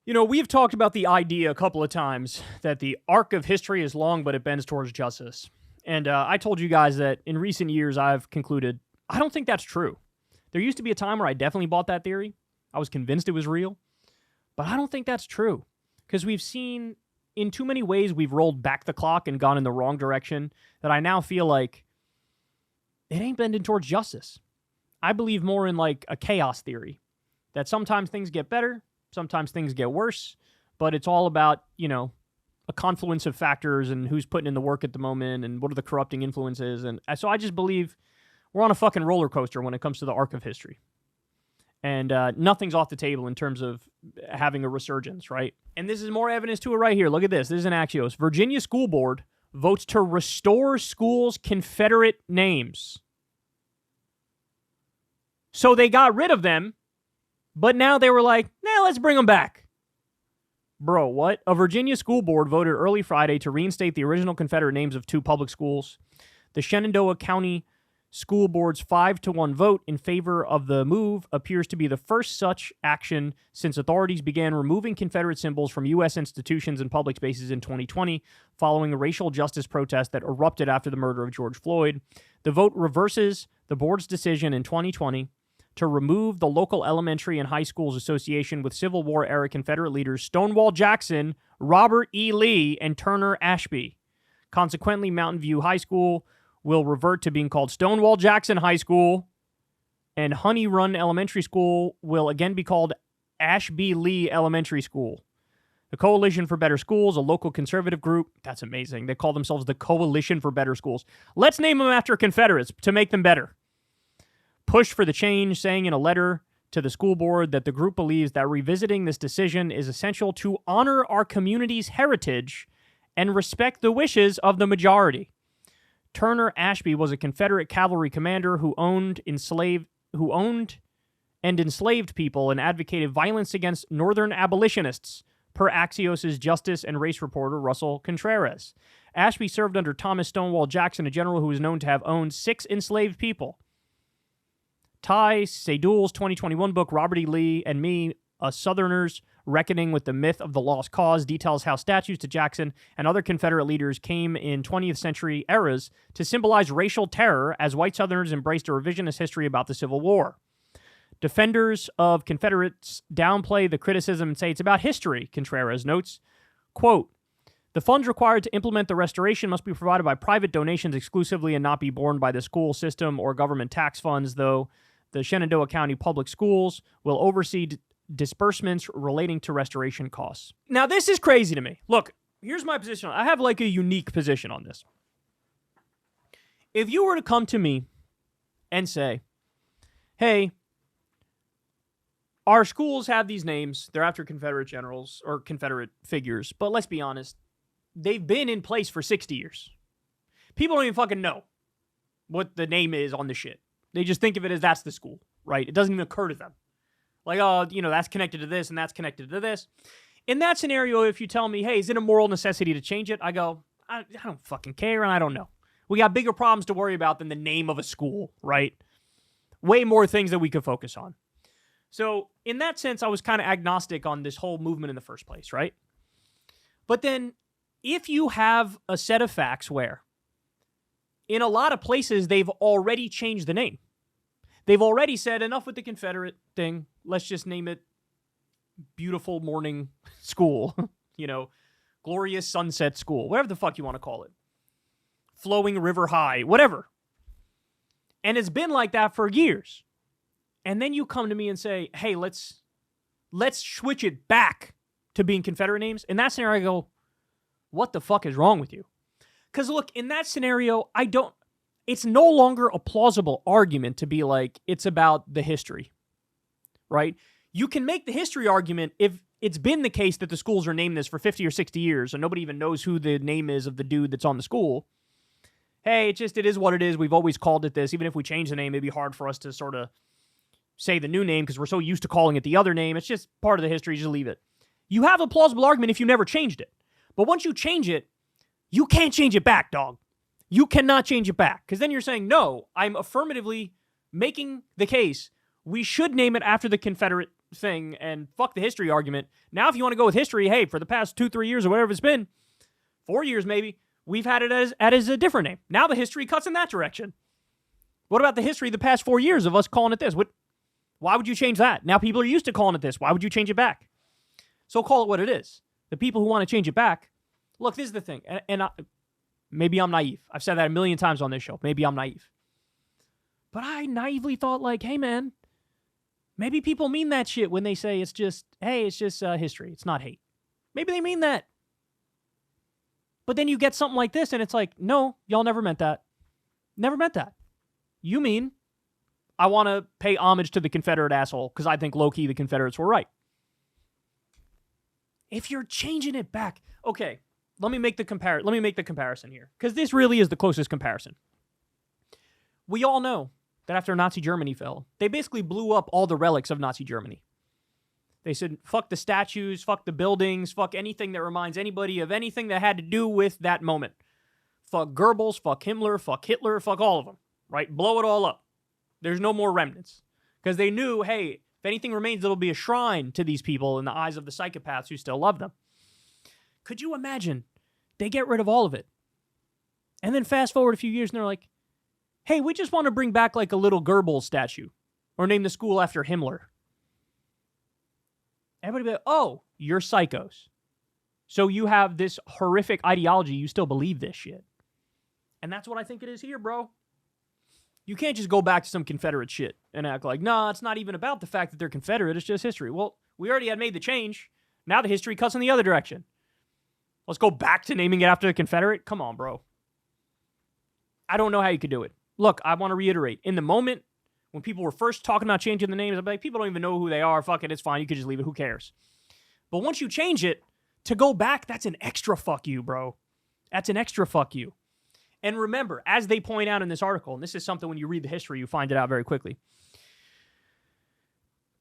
We've talked about the idea a couple of times that the arc of history is long, but it bends towards justice. And I told you guys that in recent years, I've concluded, I don't think that's true. There used to be a time where I definitely bought that theory. I was convinced it was real. But I don't think that's true. Because we've seen, in too many ways, we've rolled back the clock and gone in the wrong direction that I now feel like it ain't bending towards justice. I believe more in like a chaos theory. That sometimes things get better, sometimes things get worse, but it's all about, a confluence of factors and who's putting in the work at the moment and what are the corrupting influences. And so I just believe we're on a fucking roller coaster when it comes to the arc of history. And nothing's off the table in terms of having a resurgence, right? And this is more evidence to it right here. Look at this. This is an Axios. Virginia School Board votes to restore schools' Confederate names. So they got rid of them, but now they were like, let's bring them back. Bro, what? A Virginia school board voted early Friday to reinstate the original Confederate names of two public schools. The Shenandoah County School Board's 5-1 vote in favor of the move appears to be the first such action since authorities began removing Confederate symbols from U.S. institutions and public spaces in 2020, following a racial justice protest that erupted after the murder of George Floyd. The vote reverses the board's decision in 2020 to remove the local elementary and high schools association with Civil War-era Confederate leaders Stonewall Jackson, Robert E. Lee, and Turner Ashby. Consequently, Mountain View High School will revert to being called Stonewall Jackson High School, and Honey Run Elementary School will again be called Ashby Lee Elementary School. The Coalition for Better Schools, a local conservative group, that's amazing. They call themselves the Coalition for Better Schools. Let's name them after Confederates to make them better. Push for the change, saying in a letter to the school board that the group believes that revisiting this decision is essential to honor our community's heritage and respect the wishes of the majority. Turner Ashby was a Confederate cavalry commander who owned and enslaved people and advocated violence against Northern abolitionists, per Axios' justice and race reporter Russell Contreras. Ashby served under Thomas Stonewall Jackson, a general who was known to have owned 6 enslaved people. Ty Seidul's 2021 book, Robert E. Lee and Me, A Southerners Reckoning with the Myth of the Lost Cause, details how statues to Jackson and other Confederate leaders came in 20th century eras to symbolize racial terror as white Southerners embraced a revisionist history about the Civil War. Defenders of Confederates downplay the criticism and say it's about history, Contreras notes. Quote, the funds required to implement the restoration must be provided by private donations exclusively and not be borne by the school system or government tax funds, though the Shenandoah County Public Schools will oversee disbursements relating to restoration costs. Now, this is crazy to me. Look, here's my position. I have like a unique position on this. If you were to come to me and say, hey, our schools have these names, they're after Confederate generals or Confederate figures, but let's be honest, they've been in place for 60 years. People don't even fucking know what the name is on the shit. They just think of it as that's the school, right? It doesn't even occur to them. Like, that's connected to this and that's connected to this. In that scenario, if you tell me, hey, is it a moral necessity to change it? I go, I don't fucking care and I don't know. We got bigger problems to worry about than the name of a school, right? Way more things that we could focus on. So in that sense, I was kind of agnostic on this whole movement in the first place, right? But then if you have a set of facts where in a lot of places they've already changed the name. They've already said enough with the Confederate thing. Let's just name it Beautiful Morning School, Glorious Sunset School, whatever the fuck you want to call it. Flowing River High, whatever. And it's been like that for years. And then you come to me and say, hey, let's switch it back to being Confederate names. In that scenario, I go, what the fuck is wrong with you? Because look, in that scenario, it's no longer a plausible argument to be like, it's about the history, right? You can make the history argument if it's been the case that the schools are named this for 50 or 60 years and nobody even knows who the name is of the dude that's on the school. Hey, it is what it is. We've always called it this. Even if we change the name, it'd be hard for us to sort of say the new name because we're so used to calling it the other name. It's just part of the history. Just leave it. You have a plausible argument if you never changed it. But once you change it, you can't change it back, dog. You cannot change it back. Because then you're saying, no, I'm affirmatively making the case we should name it after the Confederate thing and fuck the history argument. Now, if you want to go with history, hey, for the past 2-3 years or whatever it's been, 4 years maybe, we've had it as a different name. Now the history cuts in that direction. What about the history of the past 4 years of us calling it this? Why would you change that? Now people are used to calling it this. Why would you change it back? So call it what it is. The people who want to change it back, look, this is the thing, maybe I'm naive. I've said that a million times on this show. Maybe I'm naive. But I naively thought like, hey man, maybe people mean that shit when they say it's just history. It's not hate. Maybe they mean that. But then you get something like this and it's like, no, y'all never meant that. Never meant that. You mean I want to pay homage to the Confederate asshole because I think low-key the Confederates were right. If you're changing it back, okay, let me make the comparison here because this really is the closest comparison. We all know that after Nazi Germany fell, they basically blew up all the relics of Nazi Germany. They said, fuck the statues, fuck the buildings, fuck anything that reminds anybody of anything that had to do with that moment. Fuck Goebbels, fuck Himmler, fuck Hitler, fuck all of them, right? Blow it all up. There's no more remnants. Because they knew, hey, if anything remains, it'll be a shrine to these people in the eyes of the psychopaths who still love them. Could you imagine? They get rid of all of it. And then fast forward a few years and they're like, hey, we just want to bring back like a little Goebbels statue or name the school after Himmler. Everybody be like, oh, you're psychos. So you have this horrific ideology, you still believe this shit. And that's what I think it is here, bro. You can't just go back to some Confederate shit and act like, nah, it's not even about the fact that they're Confederate, it's just history. Well, we already had made the change. Now the history cuts in the other direction. Let's go back to naming it after the Confederate? Come on, bro. I don't know how you could do it. Look, I want to reiterate. In the moment, when people were first talking about changing the names, I'm like, people don't even know who they are. Fuck it, it's fine. You could just leave it. Who cares? But once you change it, to go back, that's an extra fuck you, bro. That's an extra fuck you. And remember, as they point out in this article, and this is something when you read the history, you find it out very quickly.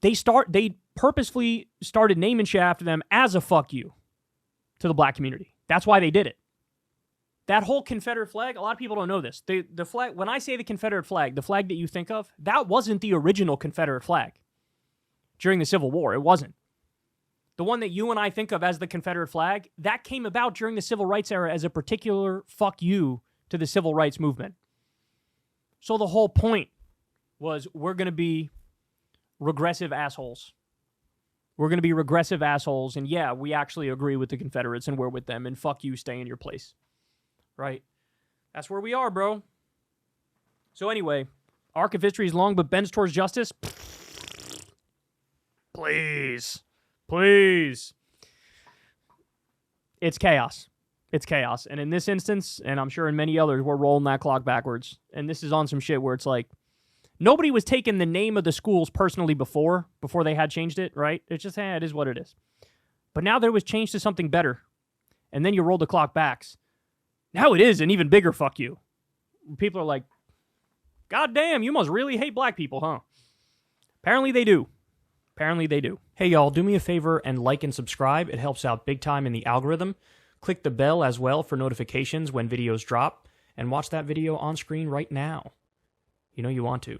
They purposefully started naming shit after them as a fuck you to the black community. That's why they did it. That whole Confederate flag, a lot of people don't know this. The flag, when I say the Confederate flag, the flag that you think of, that wasn't the original Confederate flag during the Civil War. It wasn't. The one that you and I think of as the Confederate flag, that came about during the Civil Rights era as a particular fuck you to the Civil Rights movement. So the whole point was we're going to be regressive assholes. We're going to be regressive assholes, and yeah, we actually agree with the Confederates and we're with them, and fuck you, stay in your place. Right? That's where we are, bro. So anyway, arc of history is long, but bends towards justice. Please. Please. It's chaos. It's chaos. And in this instance, and I'm sure in many others, we're rolling that clock backwards. And this is on some shit where it's like, nobody was taking the name of the schools personally before they had changed it, right? It's just, it is what it is. But now that it was changed to something better, and then you roll the clock backs, now it is an even bigger fuck you. People are like, God damn, you must really hate black people, huh? Apparently they do. Apparently they do. Hey, y'all, do me a favor and like and subscribe. It helps out big time in the algorithm. Click the bell as well for notifications when videos drop. And watch that video on screen right now. You know you want to.